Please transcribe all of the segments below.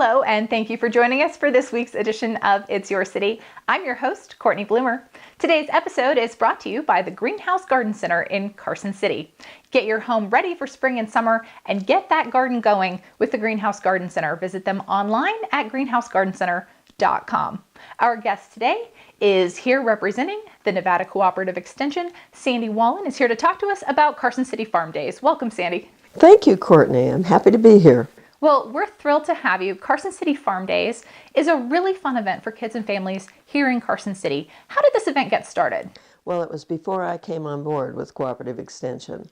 Hello, and thank you for joining us for this week's edition of It's Your City. I'm your host, Courtney Bloomer. Today's episode is brought to you by the Greenhouse Garden Center in Carson City. Get your home ready for spring and summer and get that garden going with the Greenhouse Garden Center. Visit them online at greenhousegardencenter.com. Our guest today is here representing the Nevada Cooperative Extension. Sandy Wallin is here to talk to us about Carson City Farm Days. Welcome, Sandy. Thank you, Courtney. I'm happy to be here. Well, we're thrilled to have you. Carson City Farm Days is a really fun event for kids and families here in Carson City. How did this event get started? Well, it was before I came on board with Cooperative Extension.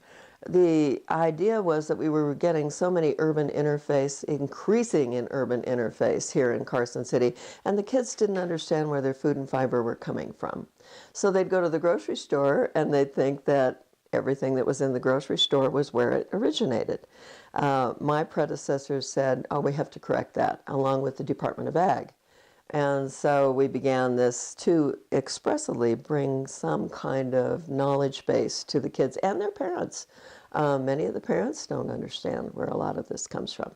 The idea was that we were getting so many urban interface, increasing in urban interface here in Carson City, and the kids didn't understand where their food and fiber were coming from. So they'd go to the grocery store and they'd think that everything that was in the grocery store was where it originated. My predecessors said, oh, we have to correct that, along with the Department of Ag. And so we began this to expressly bring some kind of knowledge base to the kids and their parents. Many of the parents don't understand where a lot of this comes from.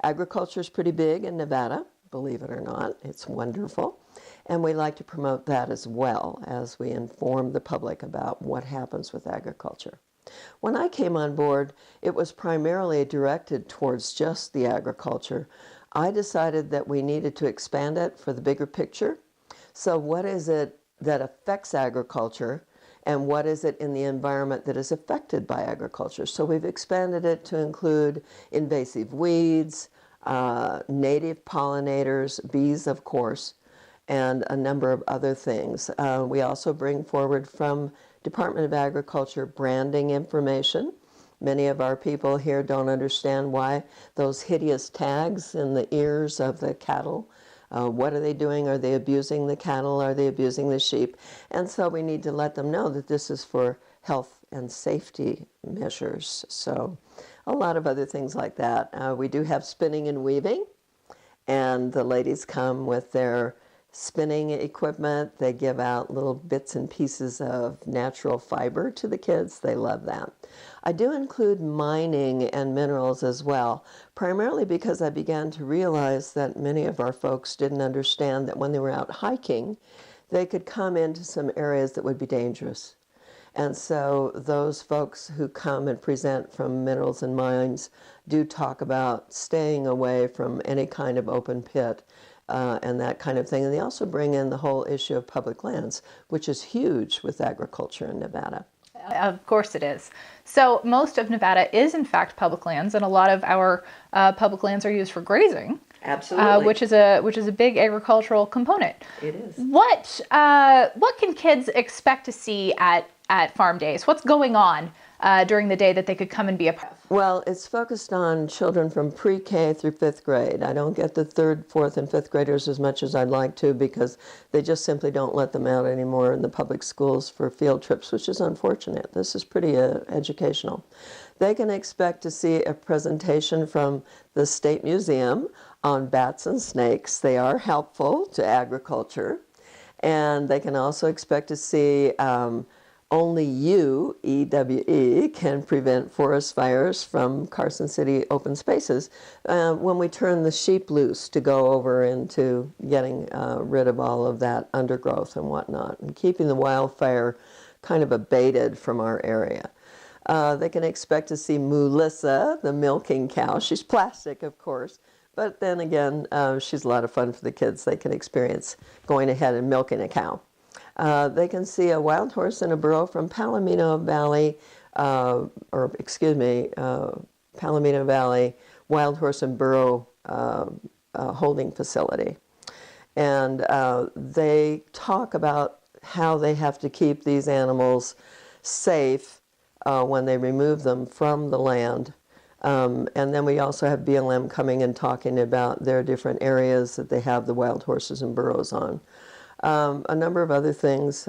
Agriculture is pretty big in Nevada, believe it or not. It's wonderful. And we like to promote that as well as we inform the public about what happens with agriculture. When I came on board, it was primarily directed towards just the agriculture. I decided that we needed to expand it for the bigger picture. So what is it that affects agriculture, and what is it in the environment that is affected by agriculture? So we've expanded it to include invasive weeds, native pollinators, bees, of course, and a number of other things. We also bring forward from Department of Agriculture branding information. Many of our people here don't understand why those hideous tags in the ears of the cattle. What are they doing? Are they abusing the cattle? Are they abusing the sheep? And so we need to let them know that this is for health and safety measures. So a lot of other things like that. We do have spinning and weaving, and the ladies come with their spinning equipment. They give out little bits and pieces of natural fiber to the kids. They love that. I do include mining and minerals as well, primarily because I began to realize that many of our folks didn't understand that when they were out hiking, they could come into some areas that would be dangerous. And so those folks who come and present from minerals and mines do talk about staying away from any kind of open pit and that kind of thing. And they also bring in the whole issue of public lands, which is huge with agriculture in Nevada. Of course it is. So most of Nevada is in fact public lands, and a lot of our public lands are used for grazing. Absolutely. Which is a big agricultural component. It is. What can kids expect to see at Farm Days? What's going on during the day that they could come and be a part of? Well, it's focused on children from pre-K through 5th grade. I don't get the 3rd, 4th, and 5th graders as much as I'd like to because they just simply don't let them out anymore in the public schools for field trips, which is unfortunate. This is pretty educational. They can expect to see a presentation from the State Museum on bats and snakes. They are helpful to agriculture. And they can also expect to see only you, EWE, can prevent forest fires from Carson City open spaces when we turn the sheep loose to go over into getting rid of all of that undergrowth and whatnot, and keeping the wildfire kind of abated from our area. They can expect to see Melissa, the milking cow. She's plastic, of course, but then again, she's a lot of fun for the kids. They can experience going ahead and milking a cow. They can see a wild horse in a burrow from Palomino Valley, Palomino Valley Wild Horse and Burrow Holding Facility. And they talk about how they have to keep these animals safe when they remove them from the land. And then we also have BLM coming and talking about their different areas that they have the wild horses and burrows on. A number of other things.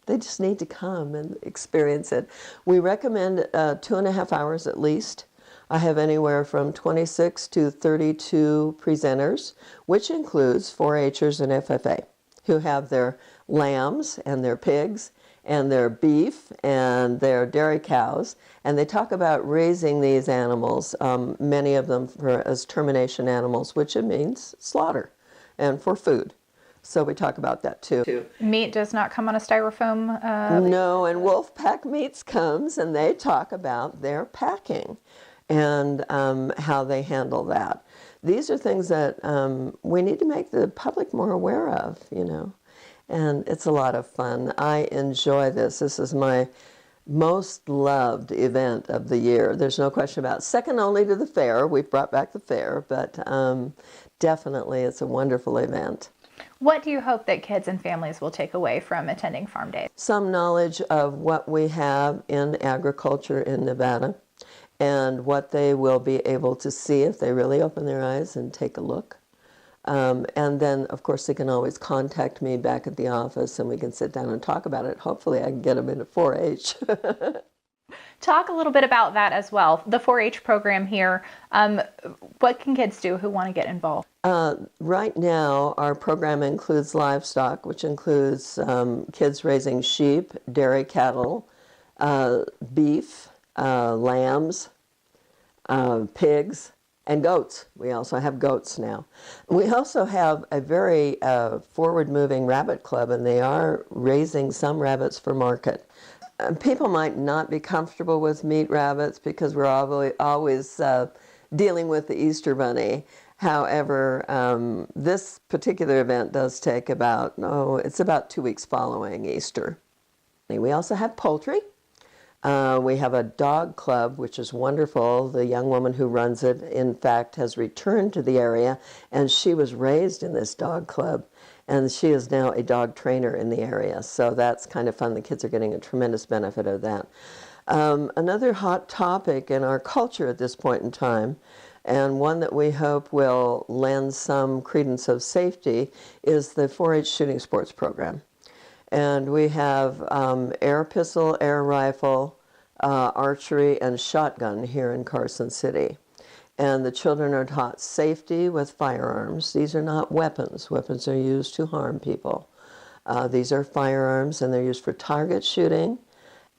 They just need to come and experience it. We recommend 2.5 hours at least. I have anywhere from 26 to 32 presenters, which includes 4-Hers and FFA, who have their lambs and their pigs and they're beef, and they're dairy cows, and they talk about raising these animals, many of them as termination animals, which it means slaughter and for food. So we talk about that too. Meat does not come on a styrofoam. No, and Wolfpack Meats comes, and they talk about their packing and how they handle that. These are things that we need to make the public more aware of, you know, and it's a lot of fun. I enjoy this. This is my most loved event of the year. There's no question about it. Second only to the fair. We've brought back the fair, but definitely it's a wonderful event. What do you hope that kids and families will take away from attending Farm Days? Some knowledge of what we have in agriculture in Nevada and what they will be able to see if they really open their eyes and take a look. And then, of course, they can always contact me back at the office and we can sit down and talk about it. Hopefully I can get them into 4-H. Talk a little bit about that as well. The 4-H program here, what can kids do who want to get involved? Right now, our program includes livestock, which includes kids raising sheep, dairy cattle, beef, lambs, pigs, and goats. We also have goats now. We also have a very forward-moving rabbit club, and they are raising some rabbits for market. People might not be comfortable with meat rabbits because we're always dealing with the Easter Bunny. However, this particular event does take it's about 2 weeks following Easter. We also have poultry. We have a dog club, which is wonderful. The young woman who runs it, in fact, has returned to the area, and she was raised in this dog club, and she is now a dog trainer in the area. So that's kind of fun. The kids are getting a tremendous benefit of that. Another hot topic in our culture at this point in time, and one that we hope will lend some credence of safety, is the 4-H shooting sports program. And we have air pistol, air rifle, archery, and shotgun here in Carson City. And the children are taught safety with firearms. These are not weapons. Weapons are used to harm people. These are firearms, and they're used for target shooting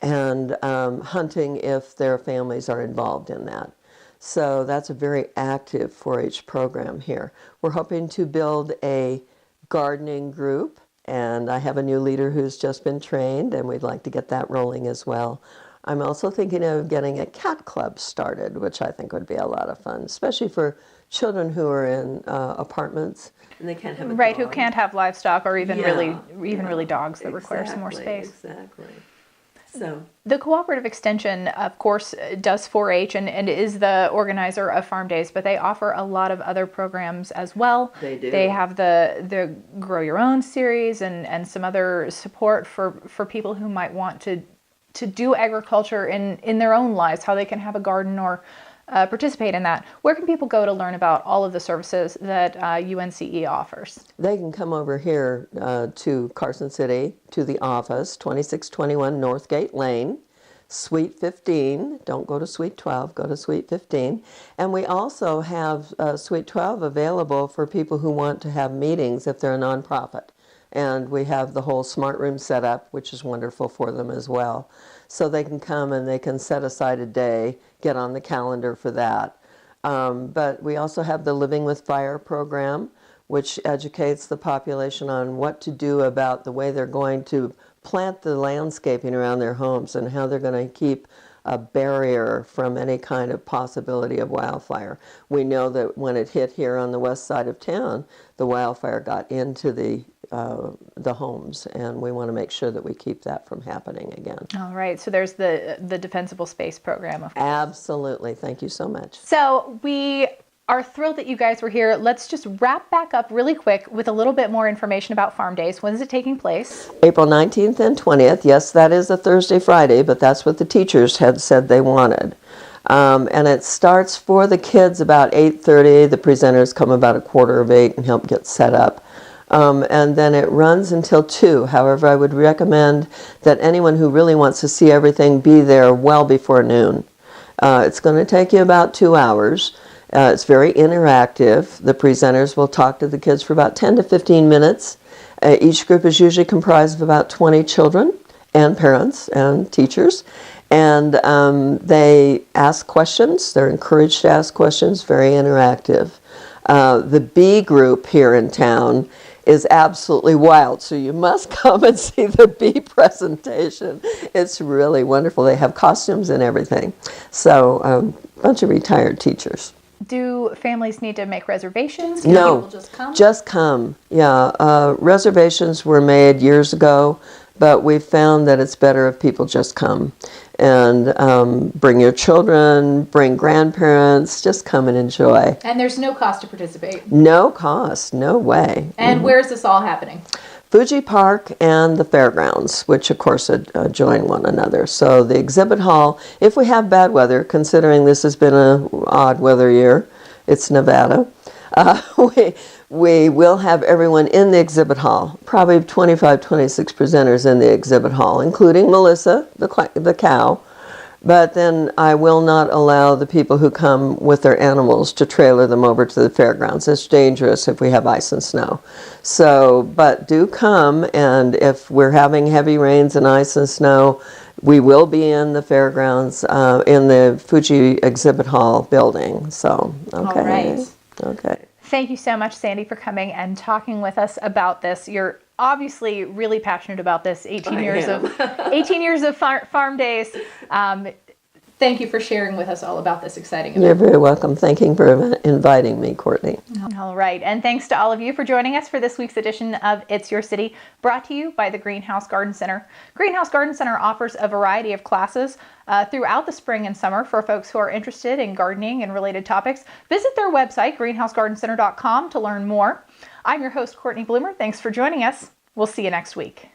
and hunting if their families are involved in that. So that's a very active 4-H program here. We're hoping to build a gardening group, and I have a new leader who's just been trained, and we'd like to get that rolling as well. I'm also thinking of getting a cat club started, which I think would be a lot of fun, especially for children who are in apartments and they can't have a dog. Who can't have livestock or even really dogs that require some more space. Exactly. So the Cooperative Extension, of course, does 4-H and is the organizer of Farm Days, but they offer a lot of other programs as well. They do. They have the Grow Your Own series and some other support for people who might want to do agriculture in their own lives, how they can have a garden or participate in that. Where can people go to learn about all of the services that UNCE offers? They can come over here to Carson City, to the office, 2621 Northgate Lane, Suite 15. Don't go to Suite 12, go to Suite 15. And we also have Suite 12 available for people who want to have meetings if they're a nonprofit. And we have the whole smart room set up, which is wonderful for them as well. So they can come and they can set aside a day, get on the calendar for that. But we also have the Living with Fire program, which educates the population on what to do about the way they're going to plant the landscaping around their homes and how they're going to keep a barrier from any kind of possibility of wildfire. We know that when it hit here on the west side of town, the wildfire got into the homes, and we want to make sure that we keep that from happening again. All right, so there's the Defensible Space program. Absolutely, thank you so much. So we are thrilled that you guys were here. Let's just wrap back up really quick with a little bit more information about Farm Days. When is it taking place? April 19th and 20th. Yes, that is a Thursday, Friday, but that's what the teachers had said they wanted. And it starts for the kids about 8:30. The presenters come about 7:45 and help get set up. And then it runs until 2. However, I would recommend that anyone who really wants to see everything be there well before noon. It's going to take you about 2 hours. It's very interactive. The presenters will talk to the kids for about 10 to 15 minutes. Each group is usually comprised of about 20 children, and parents and teachers. And they ask questions. They're encouraged to ask questions, very interactive. The B group here in town is absolutely wild, so you must come and see the bee presentation. It's really wonderful. They have costumes and everything. So a bunch of retired teachers. Do families need to make reservations? Can No, people just come? just come. Yeah, reservations were made years ago, but we've found that it's better if people just come. And bring your children, bring grandparents, just come and enjoy. And there's no cost to participate? No cost, no way. And where is this all happening? Fuji Park and the fairgrounds, which of course adjoin one another. So the exhibit hall, if we have bad weather, considering this has been an odd weather year, it's Nevada, we will have everyone in the exhibit hall, probably 25, 26 presenters in the exhibit hall, including Melissa, the cow. But then I will not allow the people who come with their animals to trailer them over to the fairgrounds. It's dangerous if we have ice and snow. So, but do come, and if we're having heavy rains and ice and snow, we will be in the fairgrounds, in the Fuji exhibit hall building. So, okay. All right. Okay. Thank you so much, Sandy, for coming and talking with us about this. You're obviously really passionate about this. 18 years of farm days. Thank you for sharing with us all about this exciting event. You're very welcome. Thank you for inviting me, Courtney. All right. And thanks to all of you for joining us for this week's edition of It's Your City, brought to you by the Greenhouse Garden Center. Greenhouse Garden Center offers a variety of classes throughout the spring and summer for folks who are interested in gardening and related topics. Visit their website, greenhousegardencenter.com, to learn more. I'm your host, Courtney Bloomer. Thanks for joining us. We'll see you next week.